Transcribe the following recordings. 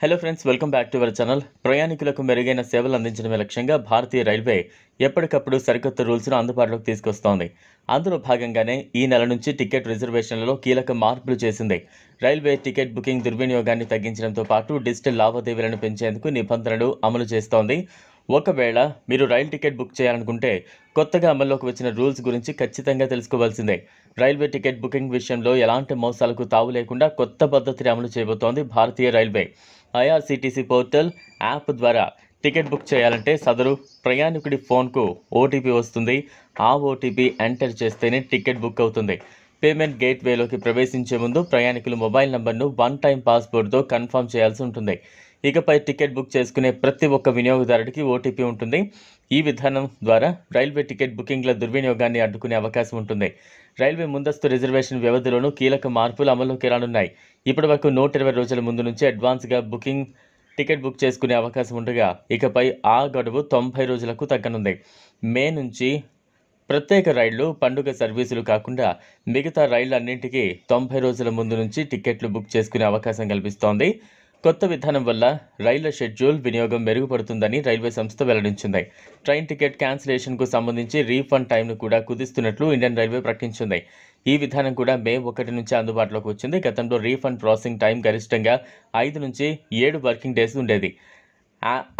Hello friends, welcome back to our channel. ప్రయాణికులకు మెరుగైన సేవలు అందించడమే లక్ష్యంగా భారతీయ రైల్వే ఎప్పటికప్పుడు సరికొత్త రూల్స్ను అందుబాటులోకి తీసుకొస్తోంది. అందులో భాగంగానే ఈ నెల నుంచి టికెట్ రిజర్వేషన్లలో కీలక మార్పులు చేసింది. రైల్వే టికెట్ బుకింగ్ దుర్వినియోగాన్ని తగ్గించడంతో పాటు డిజిటల్ లావాదేవీలను పెంచేందుకు నిబంధనలు అమలు చేస్తోంది. ఒకవేళ మీరు రైలు టికెట్ బుక్ చేయాలనుకుంటే కొత్తగా అమల్లోకి వచ్చిన రూల్స్ గురించి ఖచ్చితంగా తెలుసుకోవాల్సిందే. రైల్వే టికెట్ బుకింగ్ విషయంలో ఎలాంటి మోసాలకు తావు లేకుండా కొత్త పద్ధతిని అమలు చేయబోతోంది భారతీయ రైల్వే. ఐఆర్సీటీసీ పోర్టల్ యాప్ ద్వారా టికెట్ బుక్ చేయాలంటే సదరు ప్రయాణికుడి ఫోన్కు ఓటీపీ వస్తుంది. ఆ ఓటీపీ ఎంటర్ చేస్తేనే టికెట్ బుక్ అవుతుంది. పేమెంట్ గేట్వేలోకి ప్రవేశించే ముందు ప్రయాణికులు మొబైల్ నంబర్ను వన్ టైం పాస్వర్డ్తో కన్ఫర్మ్ చేయాల్సి ఉంటుంది. ఇకపై టికెట్ బుక్ చేసుకునే ప్రతి ఒక్క వినియోగదారుడికి ఓటీపీ ఉంటుంది. ఈ విధానం ద్వారా రైల్వే టికెట్ బుకింగ్ల దుర్వినియోగాన్ని అడ్డుకునే అవకాశం ఉంటుంది. రైల్వే ముందస్తు రిజర్వేషన్ వ్యవధిలోనూ కీలక మార్పులు అమల్లోకి రానున్నాయి. ఇప్పటి వరకు 120 రోజుల ముందు నుంచి అడ్వాన్స్గా టికెట్ బుక్ చేసుకునే అవకాశం ఉండగా ఇకపై ఆ గడువు 90 రోజులకు తగ్గనుంది. మే నుంచి ప్రత్యేక రైళ్లు, పండుగ సర్వీసులు కాకుండా మిగతా రైళ్లన్నింటికీ 90 రోజుల ముందు నుంచి టికెట్లు బుక్ చేసుకునే అవకాశం కల్పిస్తోంది. కొత్త విధానం వల్ల రైళ్ల షెడ్యూల్ వినియోగం మెరుగుపడుతుందని రైల్వే సంస్థ వెల్లడించింది. ట్రైన్ టికెట్ క్యాన్సిలేషన్కు సంబంధించి రీఫండ్ టైంను కూడా కుదిస్తున్నట్లు ఇండియన్ రైల్వే ప్రకటించింది. ఈ విధానం కూడా మే 1 నుంచి అందుబాటులోకి వచ్చింది. గతంలో రీఫండ్ ప్రాసెసింగ్ టైం గరిష్టంగా 5 నుంచి 7 వర్కింగ్ డేస్ ఉండేది.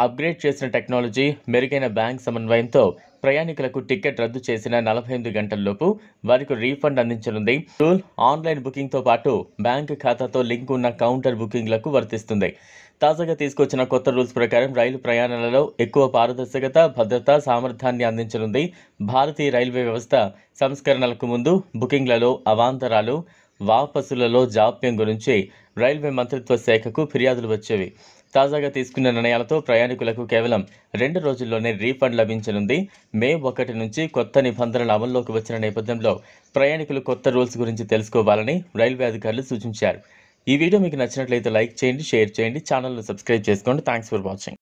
అప్గ్రేడ్ చేసిన టెక్నాలజీ, మెరుగైన బ్యాంక్ సమన్వయంతో ప్రయాణికులకు టికెట్ రద్దు చేసిన 48 గంటల్లోపు వారికి రీఫండ్ అందించనుంది. రూల్ ఆన్లైన్ బుకింగ్తో పాటు బ్యాంక్ ఖాతాతో లింక్ ఉన్న కౌంటర్ బుకింగ్లకు వర్తిస్తుంది. తాజాగా తీసుకొచ్చిన కొత్త రూల్స్ ప్రకారం రైలు ప్రయాణాలలో ఎక్కువ పారదర్శకత, భద్రత, సామర్థ్యాన్ని అందించనుంది. భారతీయ రైల్వే వ్యవస్థ సంస్కరణలకు ముందు బుకింగ్లలో అవాంతరాలు, వాపసులలో జాప్యం గురించి రైల్వే మంత్రిత్వ శాఖకు ఫిర్యాదులు వచ్చేవి. తాజాగా తీసుకున్న నిర్ణయాలతో ప్రయాణికులకు కేవలం 2 రోజుల్లోనే రీఫండ్ లభించనుంది. మే 1 నుంచి కొత్త నిబంధనలు అమల్లోకి వచ్చిన నేపథ్యంలో ప్రయాణికులు కొత్త రూల్స్ గురించి తెలుసుకోవాలని రైల్వే అధికారులు సూచించారు. ఈ వీడియో మీకు నచ్చినట్లయితే లైక్ చేయండి, షేర్ చేయండి, ఛానల్ను సబ్స్క్రైబ్ చేసుకోండి. Thanks for watching.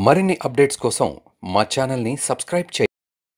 మరిన్ని అప్డేట్స్ కోసం మా ఛానల్ని సబ్స్క్రైబ్ చేయండి.